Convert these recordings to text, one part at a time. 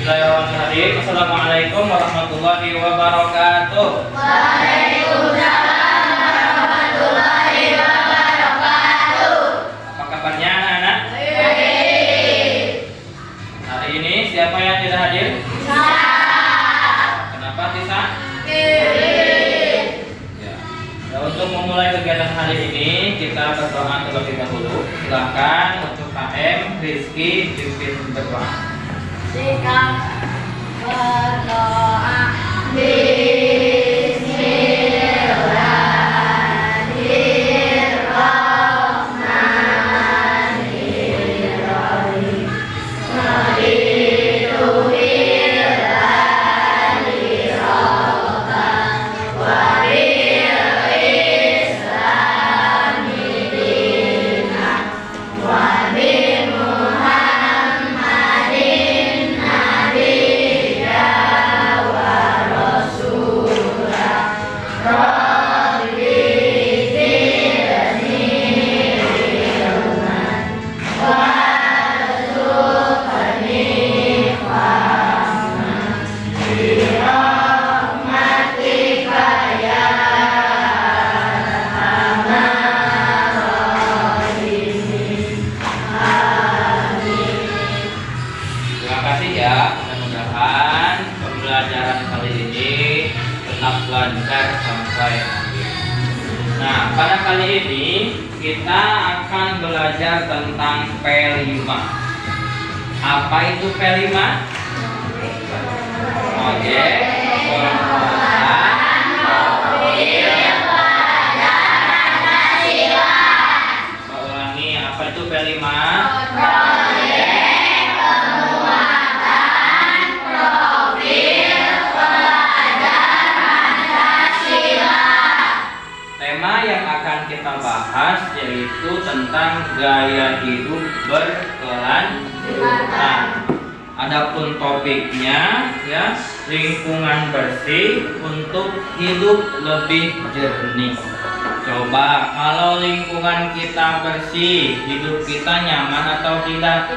Bismillahirrahmanirrahim. Assalamualaikum warahmatullahi wabarakatuh. Waalaikumsalam warahmatullahi wabarakatuh. Apa kabarnya anak-anak? Baik. Hari ini siapa yang tidak hadir? Bisa. Kenapa Tisa? Kirim. Ya. Nah, untuk memulai kegiatan hari ini kita berdoa terlebih dahulu. Silakan untuk KM Rizky pimpin berdoa. Jika berdoa Bismillahirrahmanirrahim. Lancar sampai akhir. Nah, pada kali ini kita akan belajar tentang P5. Apa itu P5? Objek, pengolahan, profil, pelajaran Pancasila. Ulangi, apa itu P5? Tema yang akan kita bahas yaitu tentang gaya hidup berkelanjutan. Adapun topiknya ya lingkungan bersih untuk hidup lebih jernih. Coba kalau lingkungan kita bersih, hidup kita nyaman atau tidak?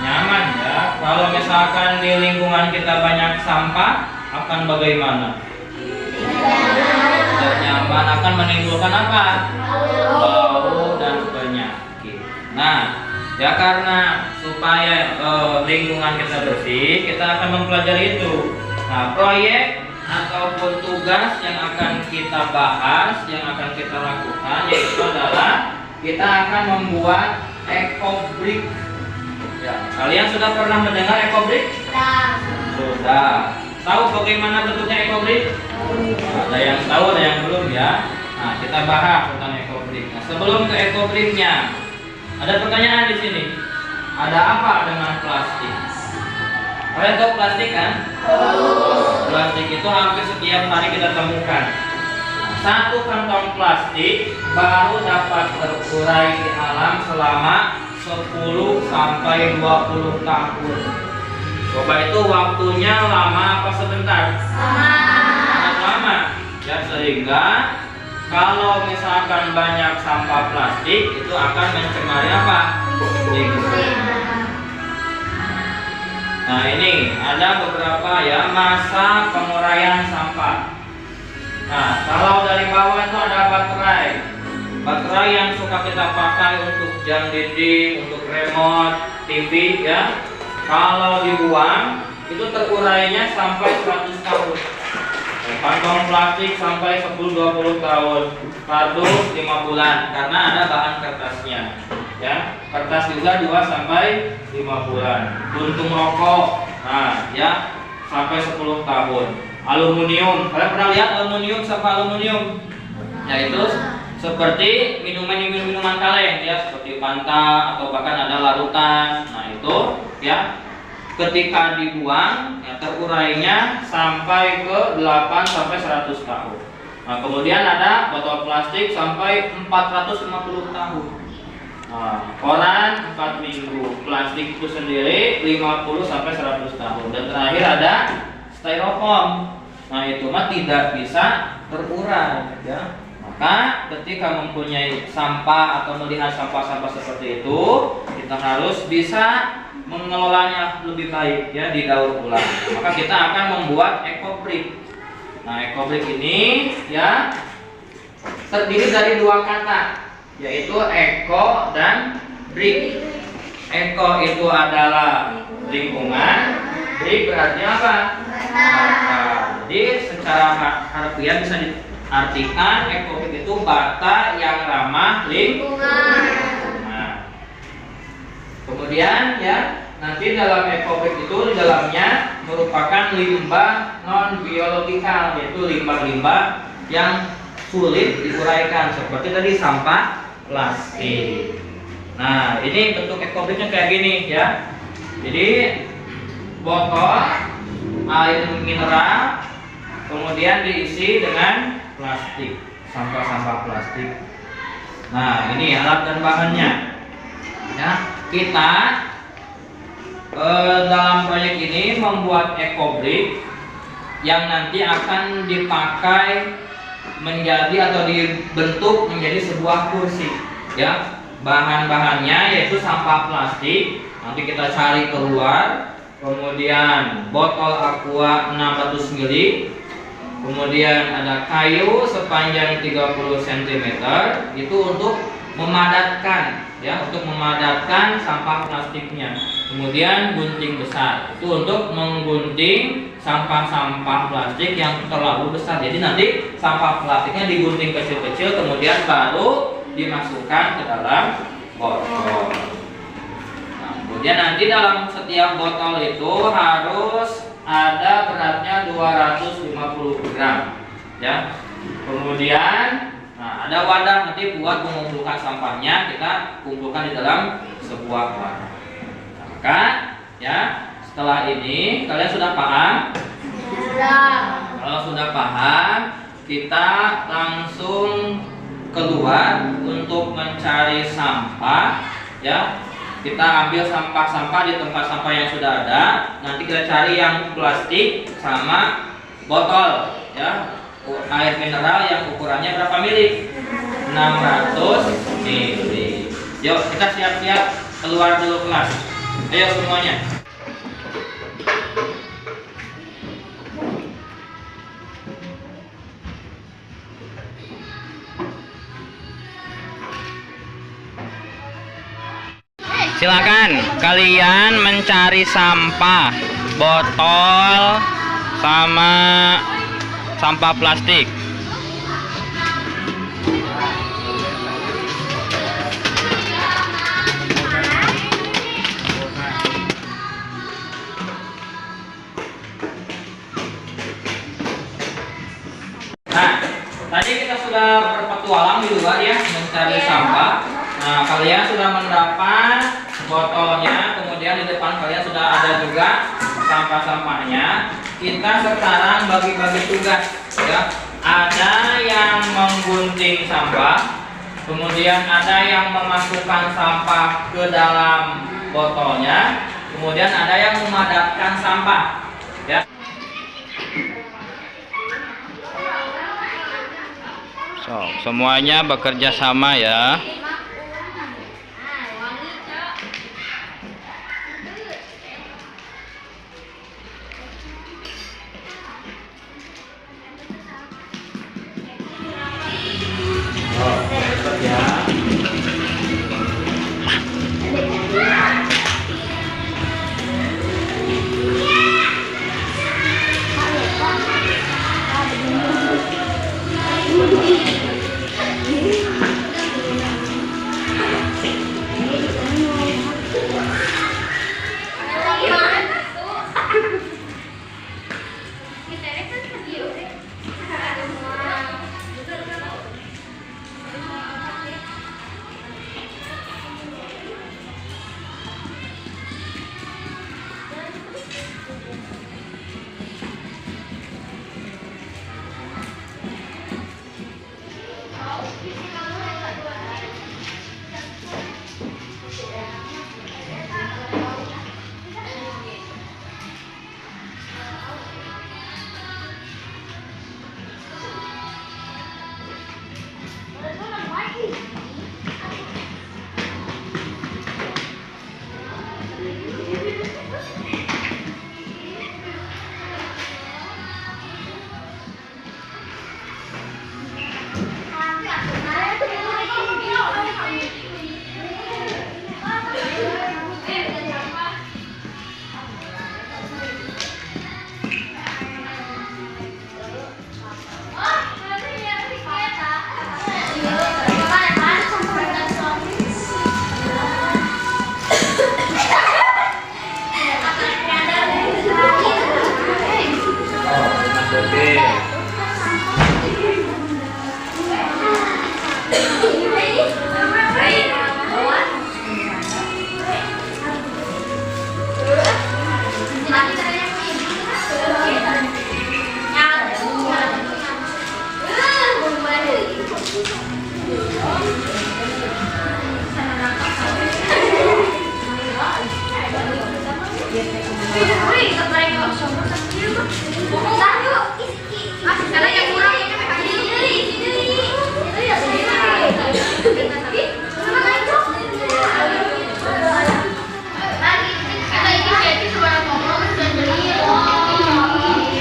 Nyaman ya. Kalau misalkan di lingkungan kita banyak sampah, akan bagaimana? Tidak nyaman, akan menimbulkan apa? Bau dan penyakit. Nah, ya karena supaya lingkungan kita bersih, kita akan mempelajari itu. Nah, proyek ataupun tugas yang akan kita bahas, yang akan kita lakukan yaitu adalah kita akan membuat ekobrik. Ya, kalian sudah pernah mendengar ekobrik? Sudah. Tahu bagaimana bentuknya ekobrik? Ada yang tahu, ada yang belum ya. Nah, kita bahas tentang ekobrik. Nah, sebelum ke ekobriknya, ada pertanyaan di sini. Ada apa dengan plastik? Kalian tahu plastik kan? Plastik itu hampir setiap hari kita temukan. Satu kantong plastik baru dapat terurai di alam selama 10 sampai 20 tahun. Coba itu waktunya lama apa sebentar? Sangat lama. Ya, sehingga kalau misalkan banyak sampah plastik itu akan mencemari apa? Lingkungan. Nah, ini ada beberapa ya masa penguraian sampah. Nah, kalau dari bawah itu ada baterai. Baterai yang suka kita pakai untuk jam dinding, untuk remote TV ya. Kalau dibuang itu terurainya sampai 100 tahun. Kantong plastik sampai 10-20 tahun. Kardus 5 bulan karena ada bahan kertasnya. Ya, kertas juga 2 sampai 5 bulan. Puntung rokok, nah ya sampai 10 tahun. Aluminium, kalian pernah lihat aluminium sama aluminium? Yaitu seperti minuman kaleng ya, seperti Fanta atau bahkan ada larutan. Nah itu ya ketika dibuang ya terurainya sampai ke 8 sampai 100 tahun. Nah, kemudian ada botol plastik sampai 450 tahun. Nah, koran 4 minggu, plastik itu sendiri 50 sampai 100 tahun. Dan terakhir ada styrofoam. Nah, itu mah tidak bisa terurai ya. Maka ketika mempunyai sampah atau melihat sampah-sampah seperti itu, kita harus bisa mengelolanya lebih baik ya di daur ulang. Maka kita akan membuat ekobrik. Nah, ekobrik ini ya terdiri dari dua kata, yaitu eko dan brik. Eko itu adalah lingkungan, brik berarti apa? Bata. Jadi secara harfiah bisa diartikan ekobrik itu bata yang ramah lingkungan. Nah, kemudian ya nanti dalam ekobrik itu di dalamnya merupakan limbah non biologikal, yaitu limbah-limbah yang sulit diuraikan seperti tadi sampah plastik. Nah, ini bentuk ekobriknya kayak gini ya. Jadi botol air mineral kemudian diisi dengan plastik, sampah-sampah plastik. Nah, ini alat dan bahannya. Ya, kita dalam proyek ini membuat ekobrik yang nanti akan dipakai menjadi atau dibentuk menjadi sebuah kursi. Ya, bahan-bahannya yaitu sampah plastik. Nanti kita cari keluar. Kemudian botol aqua 600 ml. Kemudian ada kayu sepanjang 30 cm. Itu untuk memadatkan ya, untuk memadatkan sampah plastiknya. Kemudian gunting besar itu untuk menggunting sampah-sampah plastik yang terlalu besar. Jadi nanti sampah plastiknya digunting kecil-kecil, kemudian baru dimasukkan ke dalam botol. Nah, kemudian nanti dalam setiap botol itu harus ada beratnya 250 gram ya. Kemudian nah, ada wadah nanti buat mengumpulkan sampahnya, kita kumpulkan di dalam sebuah wadah. Nah, maka ya setelah ini kalian sudah paham? Sudah. Kalau sudah paham, kita langsung keluar untuk mencari sampah ya. Kita ambil sampah-sampah di tempat sampah yang sudah ada. Nanti kita cari yang plastik sama botol ya. Air mineral yang ukurannya berapa mili? 600 mili. Yuk kita siap-siap keluar dulu kelas. Ayo semuanya. Silakan kalian mencari sampah, botol sama sampah plastik. Nah, tadi kita sudah berpetualang di luar ya mencari sampah. Nah, kalian sudah mendapat botolnya, kemudian di depan kalian sudah ada juga sampah-sampahnya. Kita sekarang bagi-bagi tugas ya. Ada yang menggunting sampah, kemudian ada yang memasukkan sampah ke dalam botolnya, kemudian ada yang memadatkan sampah ya. So, semuanya bekerja sama ya. Oke.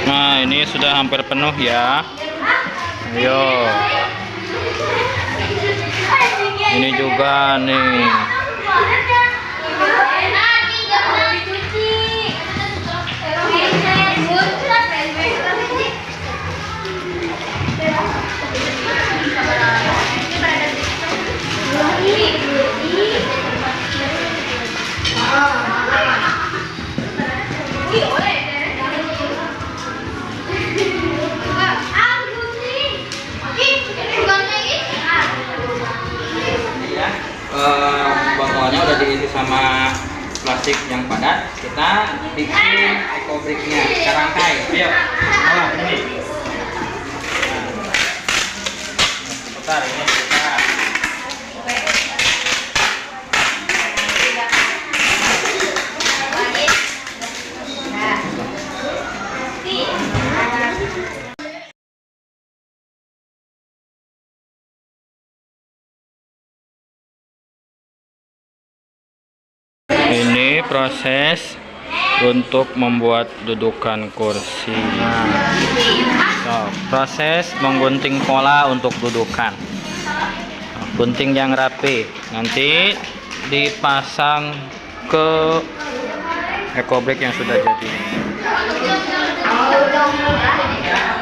Nah, ini sudah hampir penuh ya. Ayo. Ini juga nih. Botolnya udah diisi sama plastik yang padat. Kita bikin ekobriknya, kita rangkai. Ayo, ini. Putar ini, putar. Ini proses untuk membuat dudukan kursi. Proses menggunting pola untuk dudukan. Gunting yang rapi. Nanti dipasang ke ekobrik yang sudah jadi.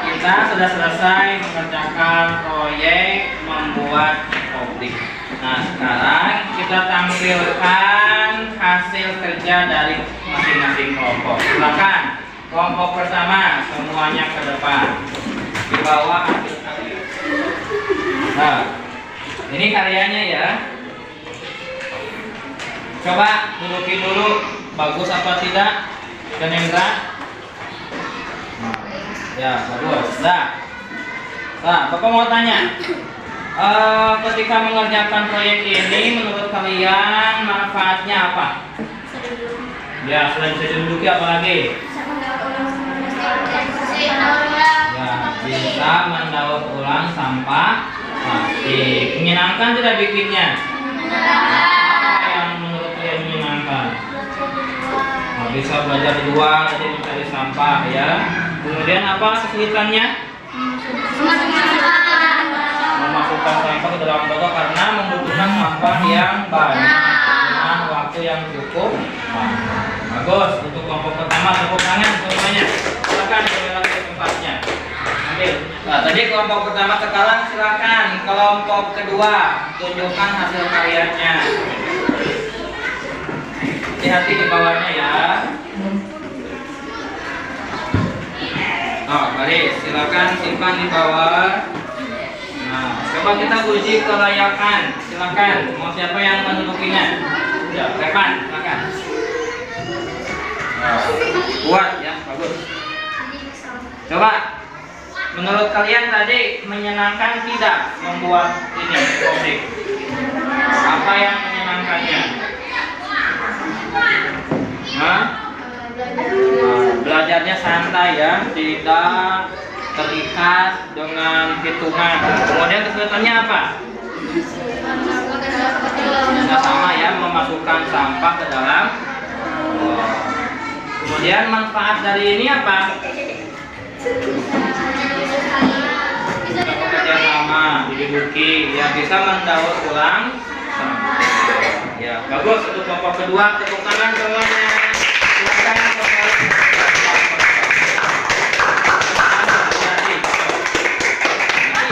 Kita sudah selesai mengerjakan proyek membuat ekobrik. Nah, sekarang kita tampilkan hasil kerja dari masing-masing kelompok. Silakan kelompok pertama semuanya ke depan. Di bawah hasil karya. Nah, ini karyanya ya. Coba dudukin dulu, bagus apa tidak, Kendra? Ya, bagus. Nah, Bapak mau tanya. Ketika mengerjakan proyek ini, menurut kalian manfaatnya apa? Ya, selain bisa diduduki apa lagi? Ya, bisa mendaur ulang sampah plastik. Menyenangkan tidak bikinnya? Apa yang menurut kalian menyenangkan? Nah, bisa belajar di luar, jadi mencari sampah ya. Kemudian apa kesulitannya? Memasukkan sampah ke dalam botol karena membutuhkan sampah yang banyak dengan waktu yang cukup. Bagus. Untuk kelompok pertama tepuk tangan semuanya. Silakan kembali lagi ke tempatnya. Ambil. Nah, tadi kelompok pertama terkalah, silakan. Kelompok kedua tunjukkan hasil karyanya. Hati-hati di bawahnya ya. Mari silakan simpan di bawah. Nah, coba kita uji kelayakan. Silakan. Mau siapa yang mendudukinya? Ya, Repan, silakan. Kuat ya, bagus. Coba. Menurut kalian tadi menyenangkan tidak membuat ini komik? Apa yang menyenangkannya? Hah? Belajarnya santai ya, tidak terikat dengan hitungan. Kemudian kesulitannya apa? Tidak sama ya, memasukkan sampah ke dalam. Kemudian manfaat dari ini apa? Bisa bekerja sama, diduduki, ya bisa mendaur ulang. Ya, bagus. Untuk kelompok kedua, tepuk tangan semuanya. Silakan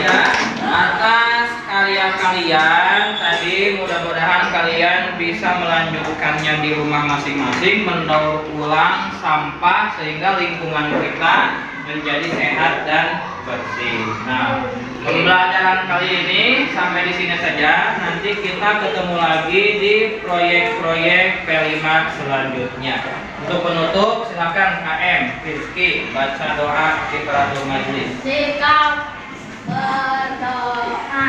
ya, atas karya kalian tadi, mudah-mudahan kalian bisa melanjutkannya di rumah masing-masing, mendaur ulang sampah sehingga lingkungan kita menjadi sehat dan bersih. Nah, pembelajaran kali ini sampai di sini saja. Nanti kita ketemu lagi di proyek-proyek P5 selanjutnya. Untuk penutup, silakan KM Rizky baca doa Kifaratul Majlis. Sikap berdoa.